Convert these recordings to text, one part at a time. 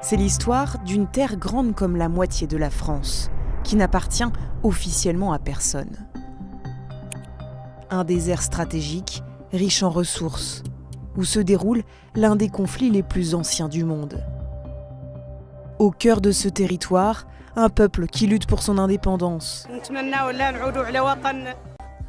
C'est l'histoire d'une terre grande comme la moitié de la France, qui n'appartient officiellement à personne. Un désert stratégique, riche en ressources, où se déroule l'un des conflits les plus anciens du monde. Au cœur de ce territoire, un peuple qui lutte pour son indépendance.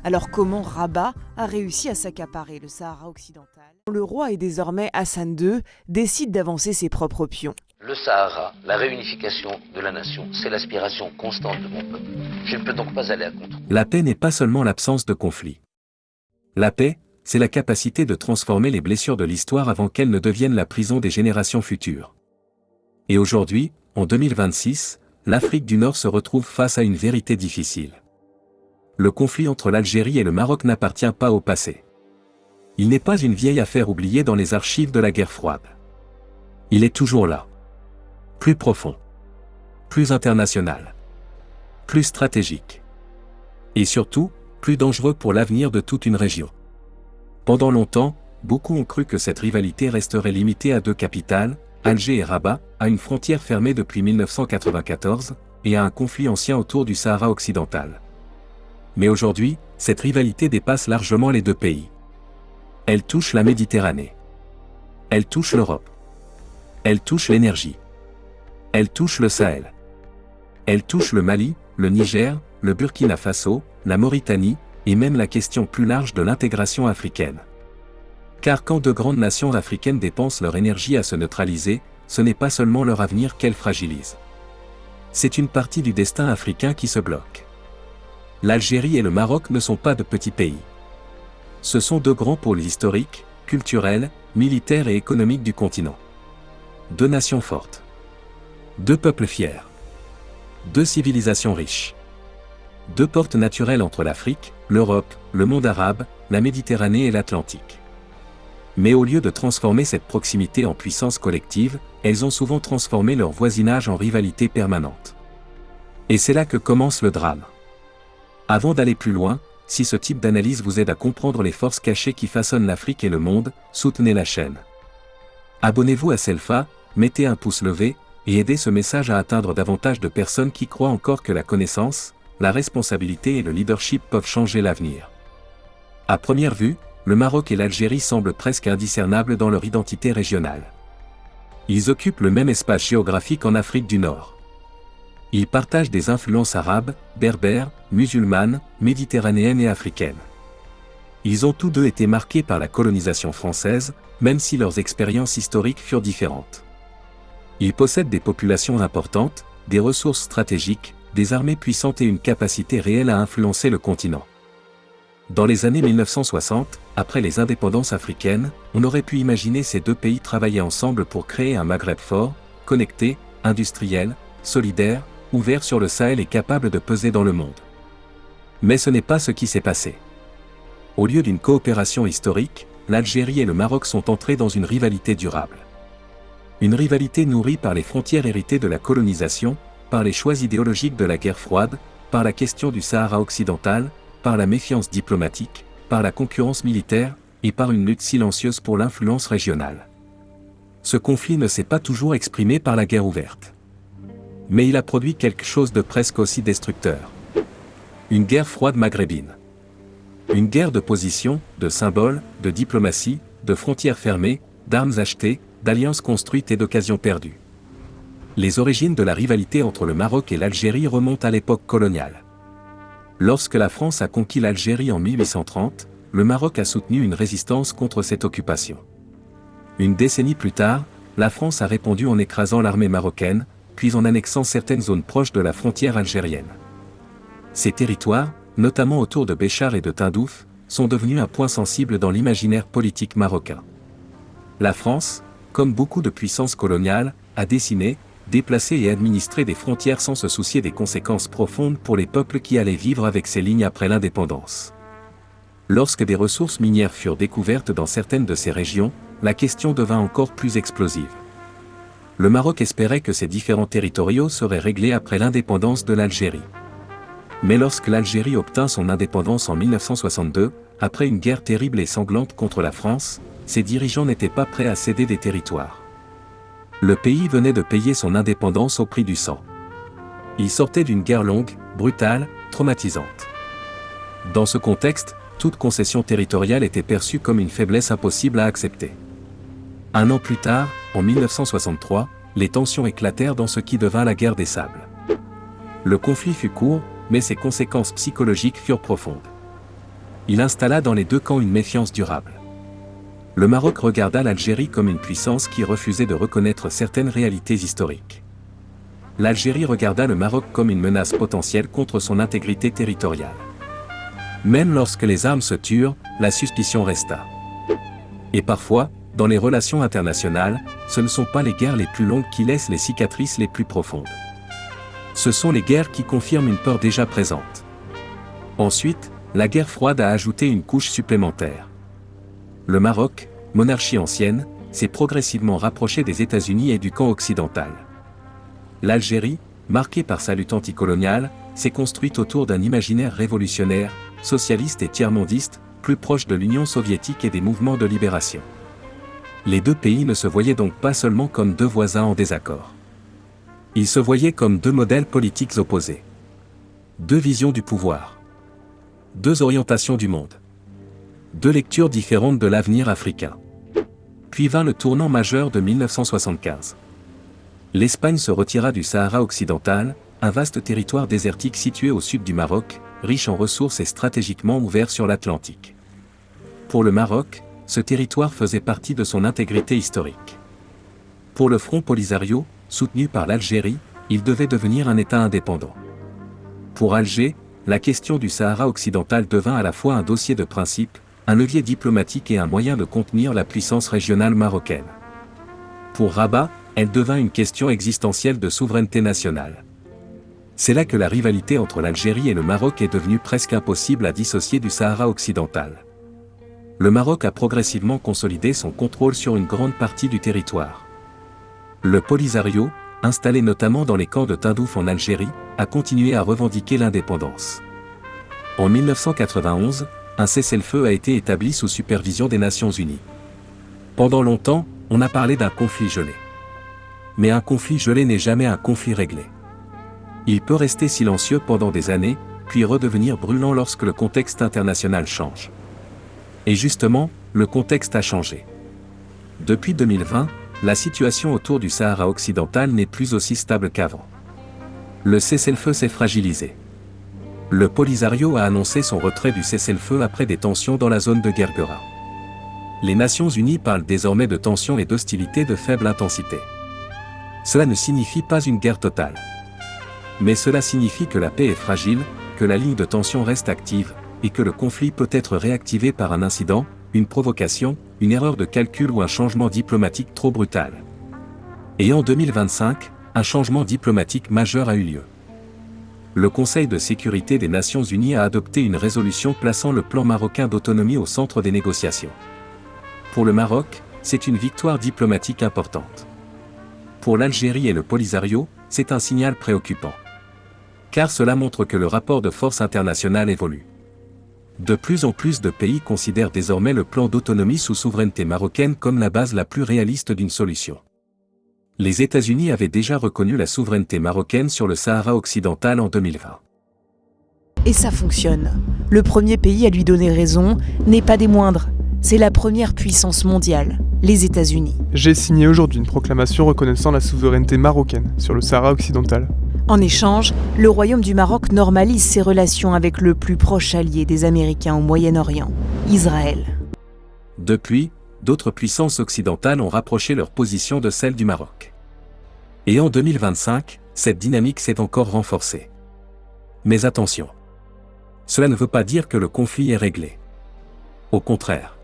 Alors comment Rabat a réussi à s'accaparer le Sahara occidental? Le roi et désormais Hassan II décide d'avancer ses propres pions. Le Sahara, la réunification de la nation, c'est l'aspiration constante de mon peuple. Je ne peux donc pas aller à contre. La paix n'est pas seulement l'absence de conflit. La paix, c'est la capacité de transformer les blessures de l'histoire avant qu'elles ne deviennent la prison des générations futures. Et aujourd'hui, en 2026, l'Afrique du Nord se retrouve face à une vérité difficile. Le conflit entre l'Algérie et le Maroc n'appartient pas au passé. Il n'est pas une vieille affaire oubliée dans les archives de la guerre froide. Il est toujours là. Plus profond. Plus international. Plus stratégique. Et surtout, plus dangereux pour l'avenir de toute une région. Pendant longtemps, beaucoup ont cru que cette rivalité resterait limitée à deux capitales, Alger et Rabat, à une frontière fermée depuis 1994, et à un conflit ancien autour du Sahara occidental. Mais aujourd'hui, cette rivalité dépasse largement les deux pays. Elle touche la Méditerranée. Elle touche l'Europe. Elle touche l'énergie. Elle touche le Sahel. Elle touche le Mali, le Niger, le Burkina Faso, la Mauritanie, et même la question plus large de l'intégration africaine. Car quand de grandes nations africaines dépensent leur énergie à se neutraliser, ce n'est pas seulement leur avenir qu'elles fragilisent. C'est une partie du destin africain qui se bloque. L'Algérie et le Maroc ne sont pas de petits pays. Ce sont deux grands pôles historiques, culturels, militaires et économiques du continent. Deux nations fortes. Deux peuples fiers. Deux civilisations riches. Deux portes naturelles entre l'Afrique, l'Europe, le monde arabe, la Méditerranée et l'Atlantique. Mais au lieu de transformer cette proximité en puissance collective, elles ont souvent transformé leur voisinage en rivalité permanente. Et c'est là que commence le drame. Avant d'aller plus loin, si ce type d'analyse vous aide à comprendre les forces cachées qui façonnent l'Afrique et le monde, soutenez la chaîne. Abonnez-vous à Selfa, mettez un pouce levé, et aidez ce message à atteindre davantage de personnes qui croient encore que la connaissance, la responsabilité et le leadership peuvent changer l'avenir. À première vue, le Maroc et l'Algérie semblent presque indiscernables dans leur identité régionale. Ils occupent le même espace géographique en Afrique du Nord. Ils partagent des influences arabes, berbères, musulmanes, méditerranéennes et africaines. Ils ont tous deux été marqués par la colonisation française, même si leurs expériences historiques furent différentes. Ils possèdent des populations importantes, des ressources stratégiques, des armées puissantes et une capacité réelle à influencer le continent. Dans les années 1960, après les indépendances africaines, on aurait pu imaginer ces deux pays travailler ensemble pour créer un Maghreb fort, connecté, industriel, solidaire, ouvert sur le Sahel et capable de peser dans le monde. Mais ce n'est pas ce qui s'est passé. Au lieu d'une coopération historique, l'Algérie et le Maroc sont entrés dans une rivalité durable. Une rivalité nourrie par les frontières héritées de la colonisation, par les choix idéologiques de la guerre froide, par la question du Sahara occidental, par la méfiance diplomatique, par la concurrence militaire, et par une lutte silencieuse pour l'influence régionale. Ce conflit ne s'est pas toujours exprimé par la guerre ouverte. Mais il a produit quelque chose de presque aussi destructeur. Une guerre froide maghrébine. Une guerre de position, de symboles, de diplomatie, de frontières fermées, d'armes achetées, d'alliances construites et d'occasions perdues. Les origines de la rivalité entre le Maroc et l'Algérie remontent à l'époque coloniale. Lorsque la France a conquis l'Algérie en 1830, le Maroc a soutenu une résistance contre cette occupation. Une décennie plus tard, la France a répondu en écrasant l'armée marocaine, puis en annexant certaines zones proches de la frontière algérienne. Ces territoires, notamment autour de Béchar et de Tindouf, sont devenus un point sensible dans l'imaginaire politique marocain. La France, comme beaucoup de puissances coloniales, a dessiné, déplacé et administré des frontières sans se soucier des conséquences profondes pour les peuples qui allaient vivre avec ces lignes après l'indépendance. Lorsque des ressources minières furent découvertes dans certaines de ces régions, la question devint encore plus explosive. Le Maroc espérait que ces différends territoriaux seraient réglés après l'indépendance de l'Algérie. Mais lorsque l'Algérie obtint son indépendance en 1962, après une guerre terrible et sanglante contre la France, ses dirigeants n'étaient pas prêts à céder des territoires. Le pays venait de payer son indépendance au prix du sang. Il sortait d'une guerre longue, brutale, traumatisante. Dans ce contexte, toute concession territoriale était perçue comme une faiblesse impossible à accepter. Un an plus tard, en 1963, les tensions éclatèrent dans ce qui devint la guerre des sables. Le conflit fut court, mais ses conséquences psychologiques furent profondes. Il installa dans les deux camps une méfiance durable. Le Maroc regarda l'Algérie comme une puissance qui refusait de reconnaître certaines réalités historiques. L'Algérie regarda le Maroc comme une menace potentielle contre son intégrité territoriale. Même lorsque les armes se turent, la suspicion resta. Et parfois, dans les relations internationales, ce ne sont pas les guerres les plus longues qui laissent les cicatrices les plus profondes. Ce sont les guerres qui confirment une peur déjà présente. Ensuite, la guerre froide a ajouté une couche supplémentaire. Le Maroc, monarchie ancienne, s'est progressivement rapproché des États-Unis et du camp occidental. L'Algérie, marquée par sa lutte anticoloniale, s'est construite autour d'un imaginaire révolutionnaire, socialiste et tiers-mondiste, plus proche de l'Union soviétique et des mouvements de libération. Les deux pays ne se voyaient donc pas seulement comme deux voisins en désaccord. Ils se voyaient comme deux modèles politiques opposés. Deux visions du pouvoir. Deux orientations du monde. Deux lectures différentes de l'avenir africain. Puis vint le tournant majeur de 1975. L'Espagne se retira du Sahara occidental, un vaste territoire désertique situé au sud du Maroc, riche en ressources et stratégiquement ouvert sur l'Atlantique. Pour le Maroc, ce territoire faisait partie de son intégrité historique. Pour le Front Polisario, soutenu par l'Algérie, il devait devenir un État indépendant. Pour Alger, la question du Sahara occidental devint à la fois un dossier de principe, un levier diplomatique et un moyen de contenir la puissance régionale marocaine. Pour Rabat, elle devint une question existentielle de souveraineté nationale. C'est là que la rivalité entre l'Algérie et le Maroc est devenue presque impossible à dissocier du Sahara occidental. Le Maroc a progressivement consolidé son contrôle sur une grande partie du territoire. Le Polisario, installé notamment dans les camps de Tindouf en Algérie, a continué à revendiquer l'indépendance. En 1991, un cessez-le-feu a été établi sous supervision des Nations Unies. Pendant longtemps, on a parlé d'un conflit gelé. Mais un conflit gelé n'est jamais un conflit réglé. Il peut rester silencieux pendant des années, puis redevenir brûlant lorsque le contexte international change. Et justement, le contexte a changé. Depuis 2020, la situation autour du Sahara occidental n'est plus aussi stable qu'avant. Le cessez-le-feu s'est fragilisé. Le Polisario a annoncé son retrait du cessez-le-feu après des tensions dans la zone de Guerguera. Les Nations Unies parlent désormais de tensions et d'hostilités de faible intensité. Cela ne signifie pas une guerre totale. Mais cela signifie que la paix est fragile, que la ligne de tension reste active, et que le conflit peut être réactivé par un incident, une provocation, une erreur de calcul ou un changement diplomatique trop brutal. Et en 2025, un changement diplomatique majeur a eu lieu. Le Conseil de sécurité des Nations Unies a adopté une résolution plaçant le plan marocain d'autonomie au centre des négociations. Pour le Maroc, c'est une victoire diplomatique importante. Pour l'Algérie et le Polisario, c'est un signal préoccupant. Car cela montre que le rapport de force international évolue. De plus en plus de pays considèrent désormais le plan d'autonomie sous souveraineté marocaine comme la base la plus réaliste d'une solution. Les États-Unis avaient déjà reconnu la souveraineté marocaine sur le Sahara occidental en 2020. Et ça fonctionne. Le premier pays à lui donner raison n'est pas des moindres. C'est la première puissance mondiale, les États-Unis. J'ai signé aujourd'hui une proclamation reconnaissant la souveraineté marocaine sur le Sahara occidental. En échange, le Royaume du Maroc normalise ses relations avec le plus proche allié des Américains au Moyen-Orient, Israël. Depuis, d'autres puissances occidentales ont rapproché leur position de celle du Maroc. Et en 2025, cette dynamique s'est encore renforcée. Mais attention, cela ne veut pas dire que le conflit est réglé. Au contraire.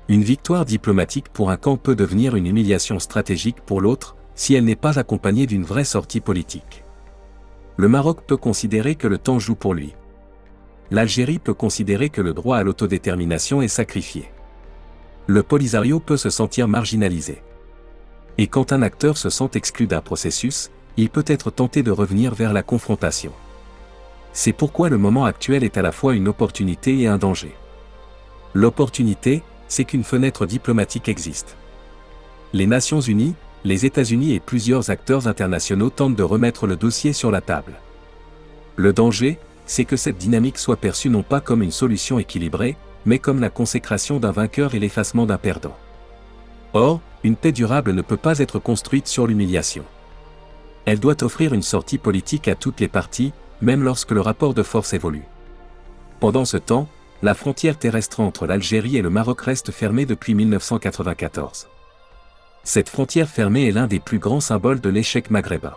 Une victoire diplomatique pour un camp peut devenir une humiliation stratégique pour l'autre, si elle n'est pas accompagnée d'une vraie sortie politique. Le Maroc peut considérer que le temps joue pour lui. L'Algérie peut considérer que le droit à l'autodétermination est sacrifié. Le Polisario peut se sentir marginalisé. Et quand un acteur se sent exclu d'un processus, il peut être tenté de revenir vers la confrontation. C'est pourquoi le moment actuel est à la fois une opportunité et un danger. L'opportunité, c'est qu'une fenêtre diplomatique existe. Les Nations Unies, les États-Unis et plusieurs acteurs internationaux tentent de remettre le dossier sur la table. Le danger, c'est que cette dynamique soit perçue non pas comme une solution équilibrée, mais comme la consécration d'un vainqueur et l'effacement d'un perdant. Or, une paix durable ne peut pas être construite sur l'humiliation. Elle doit offrir une sortie politique à toutes les parties, même lorsque le rapport de force évolue. Pendant ce temps, la frontière terrestre entre l'Algérie et le Maroc reste fermée depuis 1994. Cette frontière fermée est l'un des plus grands symboles de l'échec maghrébin.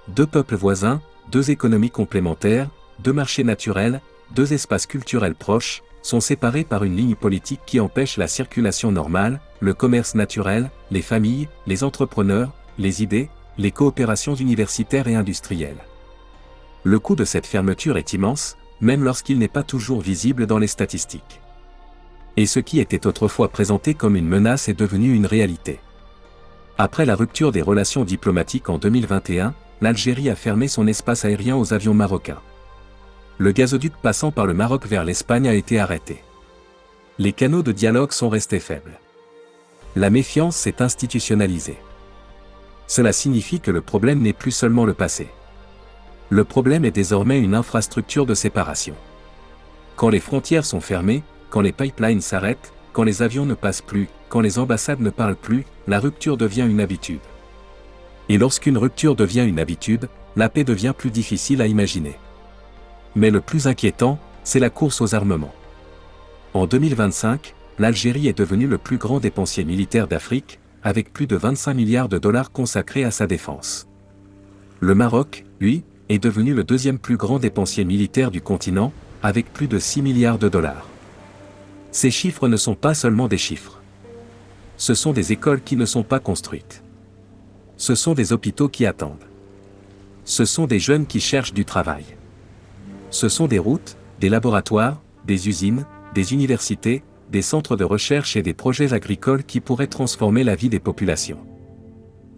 Deux peuples voisins, deux économies complémentaires, deux marchés naturels, deux espaces culturels proches, sont séparés par une ligne politique qui empêche la circulation normale, le commerce naturel, les familles, les entrepreneurs, les idées, les coopérations universitaires et industrielles. Le coût de cette fermeture est immense, même lorsqu'il n'est pas toujours visible dans les statistiques. Et ce qui était autrefois présenté comme une menace est devenu une réalité. Après la rupture des relations diplomatiques en 2021, l'Algérie a fermé son espace aérien aux avions marocains. Le gazoduc passant par le Maroc vers l'Espagne a été arrêté. Les canaux de dialogue sont restés faibles. La méfiance s'est institutionnalisée. Cela signifie que le problème n'est plus seulement le passé. Le problème est désormais une infrastructure de séparation. Quand les frontières sont fermées, quand les pipelines s'arrêtent, quand les avions ne passent plus, quand les ambassades ne parlent plus, la rupture devient une habitude. Et lorsqu'une rupture devient une habitude, la paix devient plus difficile à imaginer. Mais le plus inquiétant, c'est la course aux armements. En 2025, l'Algérie est devenue le plus grand dépensier militaire d'Afrique, avec plus de 25 milliards de dollars consacrés à sa défense. Le Maroc, lui, est devenu le deuxième plus grand dépensier militaire du continent, avec plus de 6 milliards de dollars. Ces chiffres ne sont pas seulement des chiffres. Ce sont des écoles qui ne sont pas construites. Ce sont des hôpitaux qui attendent. Ce sont des jeunes qui cherchent du travail. Ce sont des routes, des laboratoires, des usines, des universités, des centres de recherche et des projets agricoles qui pourraient transformer la vie des populations.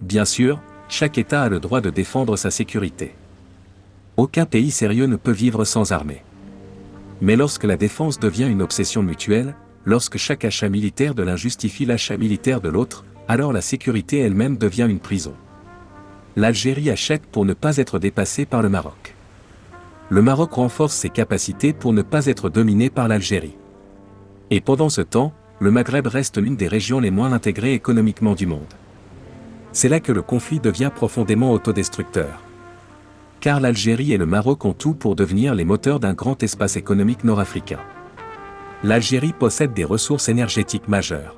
Bien sûr, chaque État a le droit de défendre sa sécurité. Aucun pays sérieux ne peut vivre sans armée. Mais lorsque la défense devient une obsession mutuelle, lorsque chaque achat militaire de l'un justifie l'achat militaire de l'autre, alors la sécurité elle-même devient une prison. L'Algérie achète pour ne pas être dépassée par le Maroc. Le Maroc renforce ses capacités pour ne pas être dominé par l'Algérie. Et pendant ce temps, le Maghreb reste l'une des régions les moins intégrées économiquement du monde. C'est là que le conflit devient profondément autodestructeur. Car l'Algérie et le Maroc ont tout pour devenir les moteurs d'un grand espace économique nord-africain. L'Algérie possède des ressources énergétiques majeures.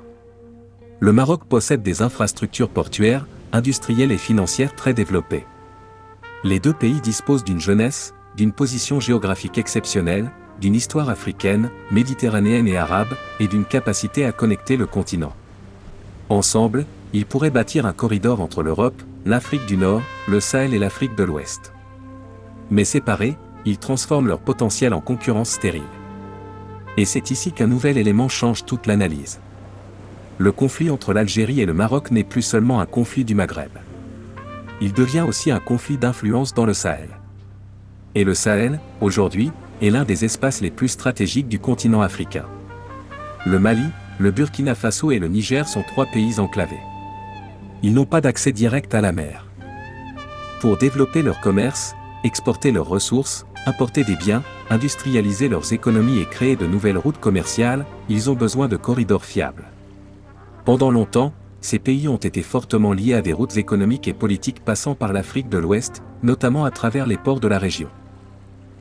Le Maroc possède des infrastructures portuaires, industrielles et financières très développées. Les deux pays disposent d'une jeunesse, d'une position géographique exceptionnelle, d'une histoire africaine, méditerranéenne et arabe, et d'une capacité à connecter le continent. Ensemble, ils pourraient bâtir un corridor entre l'Europe, l'Afrique du Nord, le Sahel et l'Afrique de l'Ouest. Mais séparés, ils transforment leur potentiel en concurrence stérile. Et c'est ici qu'un nouvel élément change toute l'analyse. Le conflit entre l'Algérie et le Maroc n'est plus seulement un conflit du Maghreb. Il devient aussi un conflit d'influence dans le Sahel. Et le Sahel, aujourd'hui, est l'un des espaces les plus stratégiques du continent africain. Le Mali, le Burkina Faso et le Niger sont trois pays enclavés. Ils n'ont pas d'accès direct à la mer. Pour développer leur commerce, exporter leurs ressources, importer des biens, industrialiser leurs économies et créer de nouvelles routes commerciales, ils ont besoin de corridors fiables. Pendant longtemps, ces pays ont été fortement liés à des routes économiques et politiques passant par l'Afrique de l'Ouest, notamment à travers les ports de la région.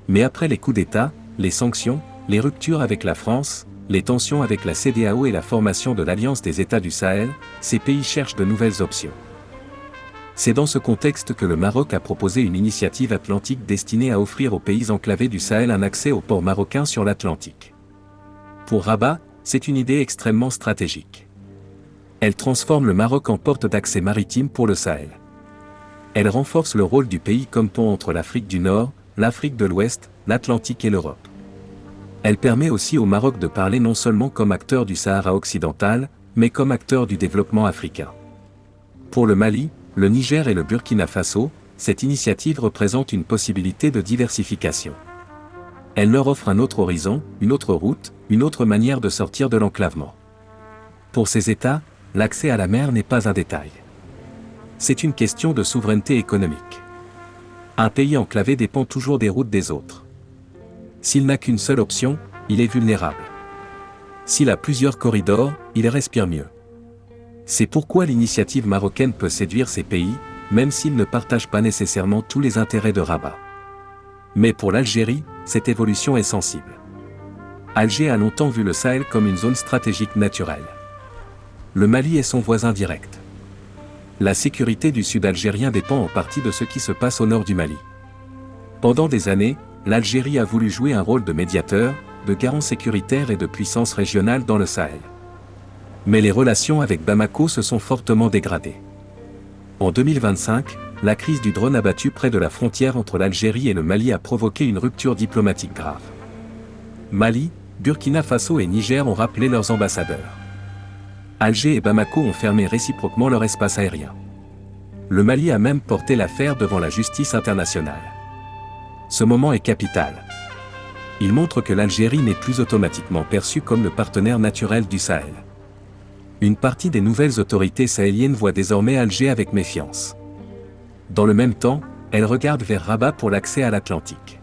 Mais après les coups d'État, les sanctions, les ruptures avec la France, les tensions avec la CEDEAO et la formation de l'Alliance des États du Sahel, ces pays cherchent de nouvelles options. C'est dans ce contexte que le Maroc a proposé une initiative atlantique destinée à offrir aux pays enclavés du Sahel un accès aux ports marocains sur l'Atlantique. Pour Rabat, c'est une idée extrêmement stratégique. Elle transforme le Maroc en porte d'accès maritime pour le Sahel. Elle renforce le rôle du pays comme pont entre l'Afrique du Nord, l'Afrique de l'Ouest, l'Atlantique et l'Europe. Elle permet aussi au Maroc de parler non seulement comme acteur du Sahara occidental, mais comme acteur du développement africain. Pour le Mali, le Niger et le Burkina Faso, cette initiative représente une possibilité de diversification. Elle leur offre un autre horizon, une autre route, une autre manière de sortir de l'enclavement. Pour ces États, l'accès à la mer n'est pas un détail. C'est une question de souveraineté économique. Un pays enclavé dépend toujours des routes des autres. S'il n'a qu'une seule option, il est vulnérable. S'il a plusieurs corridors, il respire mieux. C'est pourquoi l'initiative marocaine peut séduire ces pays, même s'ils ne partagent pas nécessairement tous les intérêts de Rabat. Mais pour l'Algérie, cette évolution est sensible. Alger a longtemps vu le Sahel comme une zone stratégique naturelle. Le Mali est son voisin direct. La sécurité du sud algérien dépend en partie de ce qui se passe au nord du Mali. Pendant des années, l'Algérie a voulu jouer un rôle de médiateur, de garant sécuritaire et de puissance régionale dans le Sahel. Mais les relations avec Bamako se sont fortement dégradées. En 2025, la crise du drone abattu près de la frontière entre l'Algérie et le Mali a provoqué une rupture diplomatique grave. Mali, Burkina Faso et Niger ont rappelé leurs ambassadeurs. Alger et Bamako ont fermé réciproquement leur espace aérien. Le Mali a même porté l'affaire devant la justice internationale. Ce moment est capital. Il montre que l'Algérie n'est plus automatiquement perçue comme le partenaire naturel du Sahel. Une partie des nouvelles autorités sahéliennes voit désormais Alger avec méfiance. Dans le même temps, elles regardent vers Rabat pour l'accès à l'Atlantique.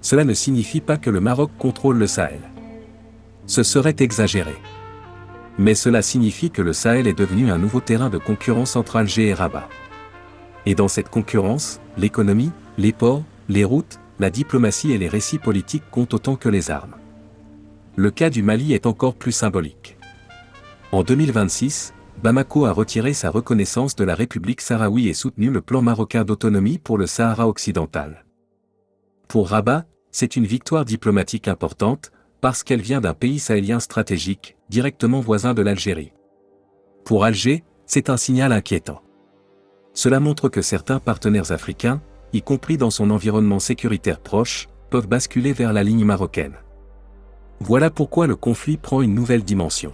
Cela ne signifie pas que le Maroc contrôle le Sahel. Ce serait exagéré. Mais cela signifie que le Sahel est devenu un nouveau terrain de concurrence entre Alger et Rabat. Et dans cette concurrence, l'économie, les ports, les routes, la diplomatie et les récits politiques comptent autant que les armes. Le cas du Mali est encore plus symbolique. En 2026, Bamako a retiré sa reconnaissance de la République sahraoui et soutenu le plan marocain d'autonomie pour le Sahara occidental. Pour Rabat, c'est une victoire diplomatique importante, parce qu'elle vient d'un pays sahélien stratégique, directement voisin de l'Algérie. Pour Alger, c'est un signal inquiétant. Cela montre que certains partenaires africains, y compris dans son environnement sécuritaire proche, peuvent basculer vers la ligne marocaine. Voilà pourquoi le conflit prend une nouvelle dimension.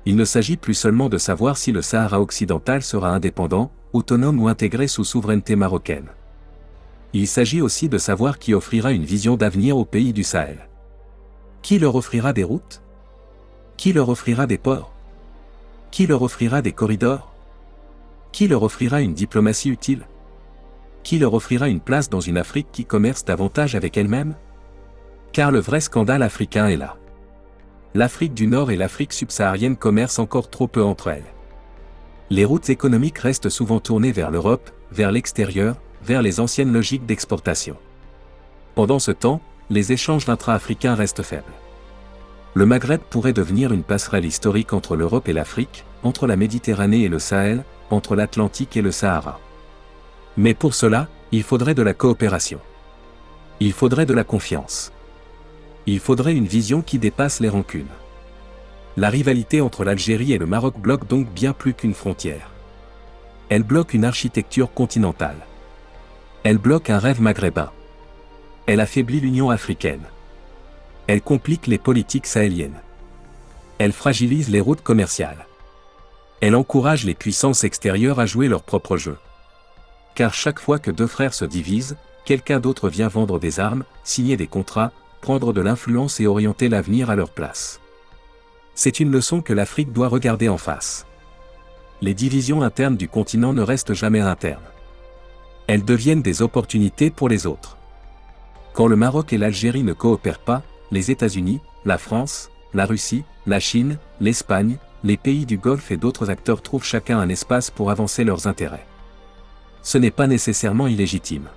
Il ne s'agit plus seulement de savoir si le Sahara occidental sera indépendant, autonome ou intégré sous souveraineté marocaine. Il s'agit aussi de savoir qui offrira une vision d'avenir aux pays du Sahel. Qui leur offrira des routes? Qui leur offrira des ports? Qui leur offrira des corridors? Qui leur offrira une diplomatie utile? Qui leur offrira une place dans une Afrique qui commerce davantage avec elle-même? Car le vrai scandale africain est là. L'Afrique du Nord et l'Afrique subsaharienne commercent encore trop peu entre elles. Les routes économiques restent souvent tournées vers l'Europe, vers l'extérieur, vers les anciennes logiques d'exportation. Pendant ce temps, les échanges intra-africains restent faibles. Le Maghreb pourrait devenir une passerelle historique entre l'Europe et l'Afrique, entre la Méditerranée et le Sahel, entre l'Atlantique et le Sahara. Mais pour cela, il faudrait de la coopération. Il faudrait de la confiance. Il faudrait une vision qui dépasse les rancunes. La rivalité entre l'Algérie et le Maroc bloque donc bien plus qu'une frontière. Elle bloque une architecture continentale. Elle bloque un rêve maghrébin. Elle affaiblit l'Union africaine. Elle complique les politiques sahéliennes. Elle fragilise les routes commerciales. Elle encourage les puissances extérieures à jouer leur propre jeu. Car chaque fois que deux frères se divisent, quelqu'un d'autre vient vendre des armes, signer des contrats, prendre de l'influence et orienter l'avenir à leur place. C'est une leçon que l'Afrique doit regarder en face. Les divisions internes du continent ne restent jamais internes. Elles deviennent des opportunités pour les autres. Quand le Maroc et l'Algérie ne coopèrent pas, les États-Unis, la France, la Russie, la Chine, l'Espagne, les pays du Golfe et d'autres acteurs trouvent chacun un espace pour avancer leurs intérêts. Ce n'est pas nécessairement illégitime.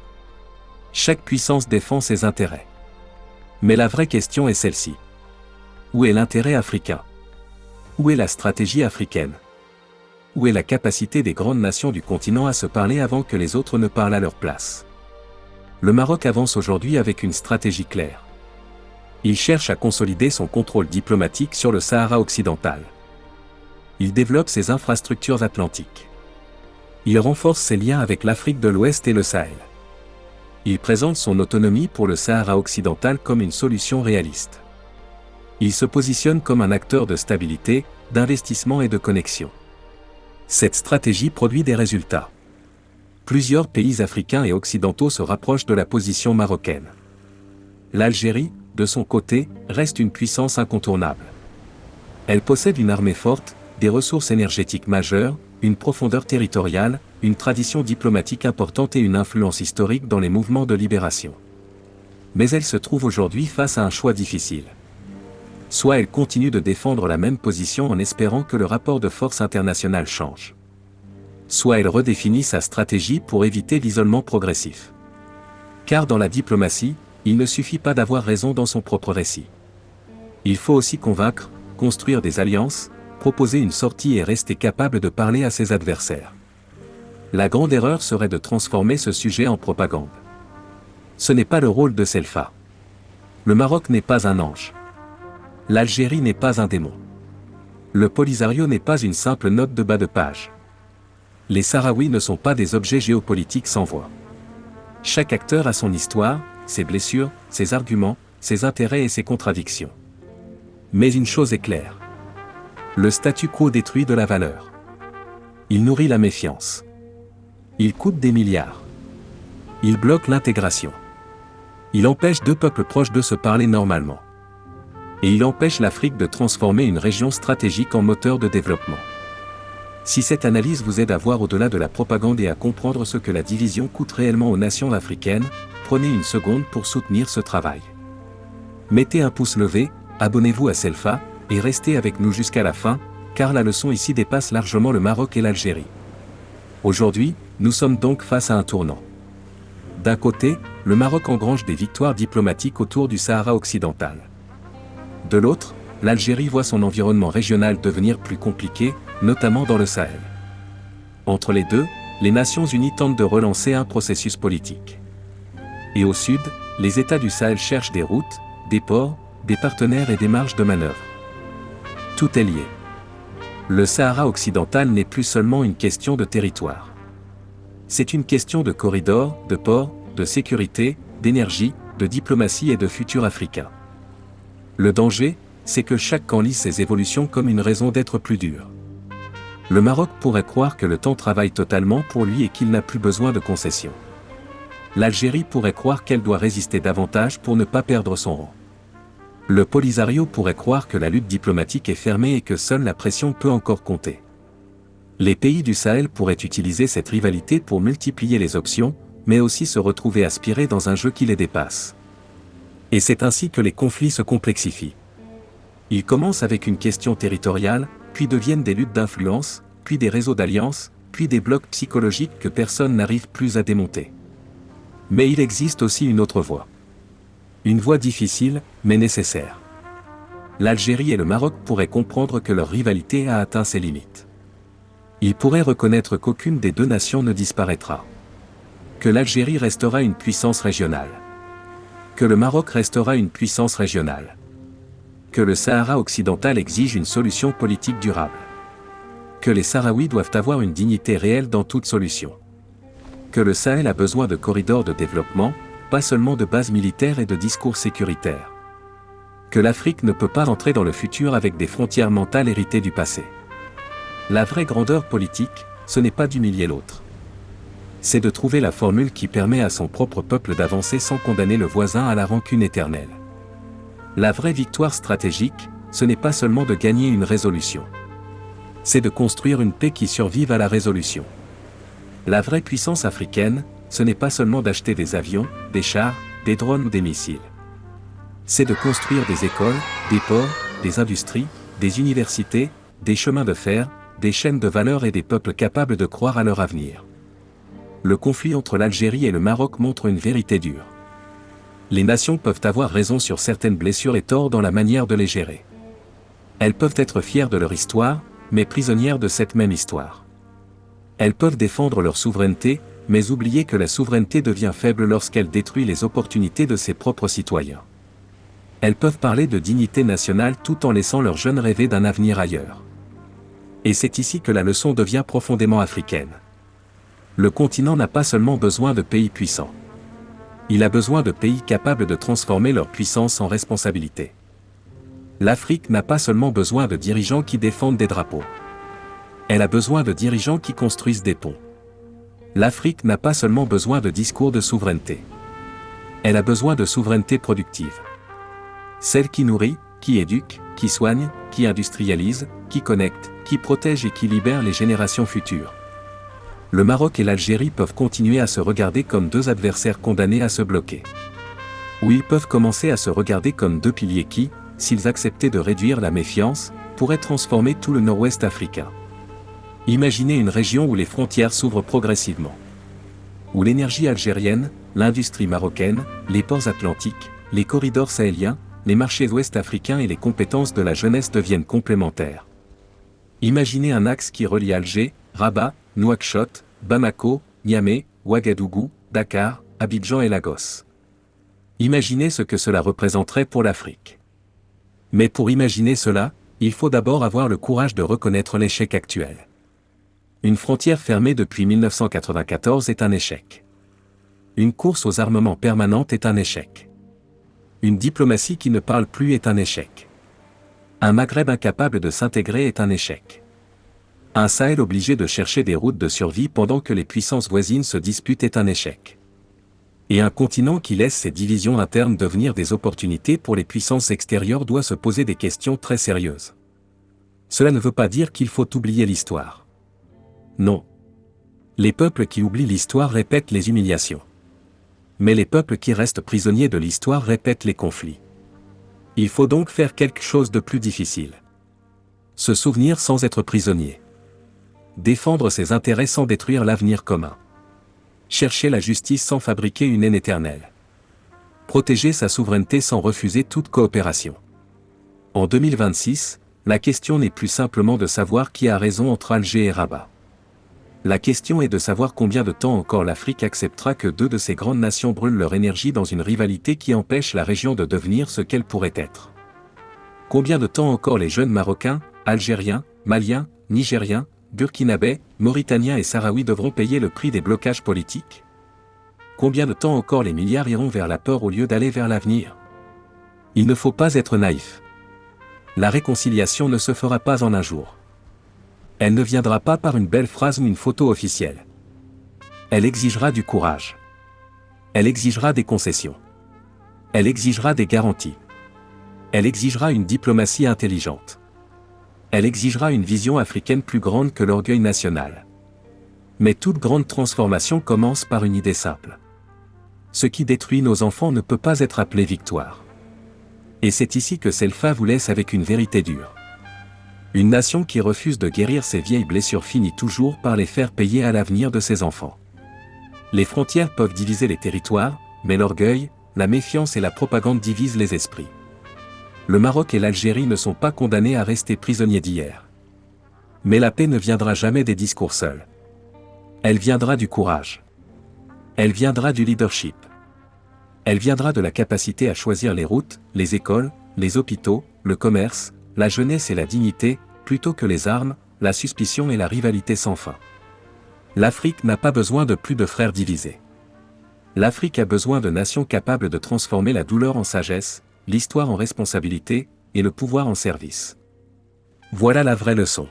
Chaque puissance défend ses intérêts. Mais la vraie question est celle-ci. Où est l'intérêt africain? Où est la stratégie africaine? Où est la capacité des grandes nations du continent à se parler avant que les autres ne parlent à leur place? Le Maroc avance aujourd'hui avec une stratégie claire. Il cherche à consolider son contrôle diplomatique sur le Sahara occidental. Il développe ses infrastructures atlantiques. Il renforce ses liens avec l'Afrique de l'Ouest et le Sahel. Il présente son autonomie pour le Sahara occidental comme une solution réaliste. Il se positionne comme un acteur de stabilité, d'investissement et de connexion. Cette stratégie produit des résultats. Plusieurs pays africains et occidentaux se rapprochent de la position marocaine. L'Algérie, de son côté, reste une puissance incontournable. Elle possède une armée forte, des ressources énergétiques majeures, une profondeur territoriale, une tradition diplomatique importante et une influence historique dans les mouvements de libération. Mais elle se trouve aujourd'hui face à un choix difficile. Soit elle continue de défendre la même position en espérant que le rapport de force international change. Soit elle redéfinit sa stratégie pour éviter l'isolement progressif. Car dans la diplomatie, il ne suffit pas d'avoir raison dans son propre récit. Il faut aussi convaincre, construire des alliances, proposer une sortie et rester capable de parler à ses adversaires. La grande erreur serait de transformer ce sujet en propagande. Ce n'est pas le rôle de Selfa. Le Maroc n'est pas un ange. L'Algérie n'est pas un démon. Le Polisario n'est pas une simple note de bas de page. Les Sahraouis ne sont pas des objets géopolitiques sans voix. Chaque acteur a son histoire, ses blessures, ses arguments, ses intérêts et ses contradictions. Mais une chose est claire. Le statu quo détruit de la valeur. Il nourrit la méfiance. Il coûte des milliards. Il bloque l'intégration. Il empêche deux peuples proches de se parler normalement. Et il empêche l'Afrique de transformer une région stratégique en moteur de développement. Si cette analyse vous aide à voir au-delà de la propagande et à comprendre ce que la division coûte réellement aux nations africaines, prenez une seconde pour soutenir ce travail. Mettez un pouce levé, abonnez-vous à Selfa, et restez avec nous jusqu'à la fin, car la leçon ici dépasse largement le Maroc et l'Algérie. Aujourd'hui, nous sommes donc face à un tournant. D'un côté, le Maroc engrange des victoires diplomatiques autour du Sahara occidental. De l'autre, l'Algérie voit son environnement régional devenir plus compliqué, notamment dans le Sahel. Entre les deux, les Nations Unies tentent de relancer un processus politique. Et au sud, les États du Sahel cherchent des routes, des ports, des partenaires et des marges de manœuvre. Tout est lié. Le Sahara occidental n'est plus seulement une question de territoire. C'est une question de corridors, de ports, de sécurité, d'énergie, de diplomatie et de futur africain. Le danger, c'est que chaque camp lit ses évolutions comme une raison d'être plus dur. Le Maroc pourrait croire que le temps travaille totalement pour lui et qu'il n'a plus besoin de concessions. L'Algérie pourrait croire qu'elle doit résister davantage pour ne pas perdre son rang. Le Polisario pourrait croire que la lutte diplomatique est fermée et que seule la pression peut encore compter. Les pays du Sahel pourraient utiliser cette rivalité pour multiplier les options, mais aussi se retrouver aspirés dans un jeu qui les dépasse. Et c'est ainsi que les conflits se complexifient. Ils commencent avec une question territoriale, puis deviennent des luttes d'influence, puis des réseaux d'alliances, puis des blocs psychologiques que personne n'arrive plus à démonter. Mais il existe aussi une autre voie. Une voie difficile, mais nécessaire. L'Algérie et le Maroc pourraient comprendre que leur rivalité a atteint ses limites. Ils pourraient reconnaître qu'aucune des deux nations ne disparaîtra. Que l'Algérie restera une puissance régionale. Que le Maroc restera une puissance régionale. Que le Sahara occidental exige une solution politique durable. Que les Sahraouis doivent avoir une dignité réelle dans toute solution. Que le Sahel a besoin de corridors de développement, pas seulement de bases militaires et de discours sécuritaires. Que l'Afrique ne peut pas entrer dans le futur avec des frontières mentales héritées du passé. La vraie grandeur politique, ce n'est pas d'humilier l'autre. C'est de trouver la formule qui permet à son propre peuple d'avancer sans condamner le voisin à la rancune éternelle. La vraie victoire stratégique, ce n'est pas seulement de gagner une résolution. C'est de construire une paix qui survive à la résolution. La vraie puissance africaine, ce n'est pas seulement d'acheter des avions, des chars, des drones ou des missiles. C'est de construire des écoles, des ports, des industries, des universités, des chemins de fer, des chaînes de valeur et des peuples capables de croire à leur avenir. Le conflit entre l'Algérie et le Maroc montre une vérité dure. Les nations peuvent avoir raison sur certaines blessures et torts dans la manière de les gérer. Elles peuvent être fières de leur histoire, mais prisonnières de cette même histoire. Elles peuvent défendre leur souveraineté, mais oublier que la souveraineté devient faible lorsqu'elle détruit les opportunités de ses propres citoyens. Elles peuvent parler de dignité nationale tout en laissant leurs jeunes rêver d'un avenir ailleurs. Et c'est ici que la leçon devient profondément africaine. Le continent n'a pas seulement besoin de pays puissants. Il a besoin de pays capables de transformer leur puissance en responsabilité. L'Afrique n'a pas seulement besoin de dirigeants qui défendent des drapeaux. Elle a besoin de dirigeants qui construisent des ponts. L'Afrique n'a pas seulement besoin de discours de souveraineté. Elle a besoin de souveraineté productive. Celle qui nourrit, qui éduque, qui soigne, qui industrialise, qui connecte, qui protège et qui libère les générations futures. Le Maroc et l'Algérie peuvent continuer à se regarder comme deux adversaires condamnés à se bloquer. Ou ils peuvent commencer à se regarder comme deux piliers qui, s'ils acceptaient de réduire la méfiance, pourraient transformer tout le nord-ouest africain. Imaginez une région où les frontières s'ouvrent progressivement. Où l'énergie algérienne, l'industrie marocaine, les ports atlantiques, les corridors sahéliens, les marchés ouest-africains et les compétences de la jeunesse deviennent complémentaires. Imaginez un axe qui relie Alger, Rabat, Nouakchott, Bamako, Niamey, Ouagadougou, Dakar, Abidjan et Lagos. Imaginez ce que cela représenterait pour l'Afrique. Mais pour imaginer cela, il faut d'abord avoir le courage de reconnaître l'échec actuel. Une frontière fermée depuis 1994 est un échec. Une course aux armements permanente est un échec. Une diplomatie qui ne parle plus est un échec. Un Maghreb incapable de s'intégrer est un échec. Un Sahel obligé de chercher des routes de survie pendant que les puissances voisines se disputent est un échec. Et un continent qui laisse ses divisions internes devenir des opportunités pour les puissances extérieures doit se poser des questions très sérieuses. Cela ne veut pas dire qu'il faut oublier l'histoire. Non. Les peuples qui oublient l'histoire répètent les humiliations. Mais les peuples qui restent prisonniers de l'histoire répètent les conflits. Il faut donc faire quelque chose de plus difficile. Se souvenir sans être prisonnier. Défendre ses intérêts sans détruire l'avenir commun. Chercher la justice sans fabriquer une haine éternelle. Protéger sa souveraineté sans refuser toute coopération. En 2026, la question n'est plus simplement de savoir qui a raison entre Alger et Rabat. La question est de savoir combien de temps encore l'Afrique acceptera que deux de ces grandes nations brûlent leur énergie dans une rivalité qui empêche la région de devenir ce qu'elle pourrait être. Combien de temps encore les jeunes Marocains, Algériens, Maliens, Nigériens, Burkinabés, Mauritaniens et Sahraouis devront payer le prix des blocages politiques? Combien de temps encore les milliards iront vers la peur au lieu d'aller vers l'avenir? Il ne faut pas être naïf. La réconciliation ne se fera pas en un jour. Elle ne viendra pas par une belle phrase ou une photo officielle. Elle exigera du courage. Elle exigera des concessions. Elle exigera des garanties. Elle exigera une diplomatie intelligente. Elle exigera une vision africaine plus grande que l'orgueil national. Mais toute grande transformation commence par une idée simple. Ce qui détruit nos enfants ne peut pas être appelé victoire. Et c'est ici que Selfa vous laisse avec une vérité dure. Une nation qui refuse de guérir ses vieilles blessures finit toujours par les faire payer à l'avenir de ses enfants. Les frontières peuvent diviser les territoires, mais l'orgueil, la méfiance et la propagande divisent les esprits. Le Maroc et l'Algérie ne sont pas condamnés à rester prisonniers d'hier. Mais la paix ne viendra jamais des discours seuls. Elle viendra du courage. Elle viendra du leadership. Elle viendra de la capacité à choisir les routes, les écoles, les hôpitaux, le commerce, la jeunesse et la dignité, plutôt que les armes, la suspicion et la rivalité sans fin. L'Afrique n'a pas besoin de plus de frères divisés. L'Afrique a besoin de nations capables de transformer la douleur en sagesse, l'histoire en responsabilité, et le pouvoir en service. Voilà la vraie leçon.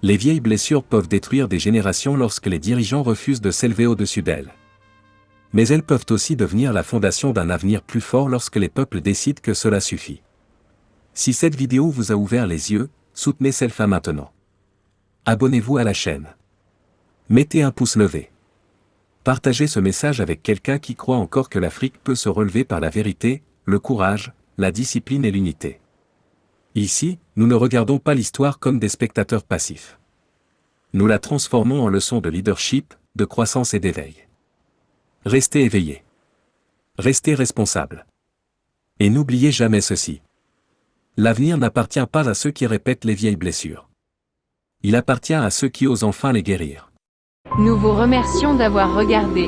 Les vieilles blessures peuvent détruire des générations lorsque les dirigeants refusent de s'élever au-dessus d'elles. Mais elles peuvent aussi devenir la fondation d'un avenir plus fort lorsque les peuples décident que cela suffit. Si cette vidéo vous a ouvert les yeux, soutenez Selfa maintenant. Abonnez-vous à la chaîne. Mettez un pouce levé. Partagez ce message avec quelqu'un qui croit encore que l'Afrique peut se relever par la vérité, le courage, la discipline et l'unité. Ici, nous ne regardons pas l'histoire comme des spectateurs passifs. Nous la transformons en leçon de leadership, de croissance et d'éveil. Restez éveillés. Restez responsables. Et n'oubliez jamais ceci. L'avenir n'appartient pas à ceux qui répètent les vieilles blessures. Il appartient à ceux qui osent enfin les guérir. Nous vous remercions d'avoir regardé.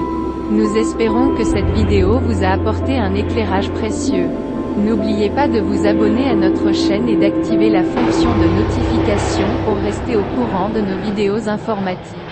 Nous espérons que cette vidéo vous a apporté un éclairage précieux. N'oubliez pas de vous abonner à notre chaîne et d'activer la fonction de notification pour rester au courant de nos vidéos informatives.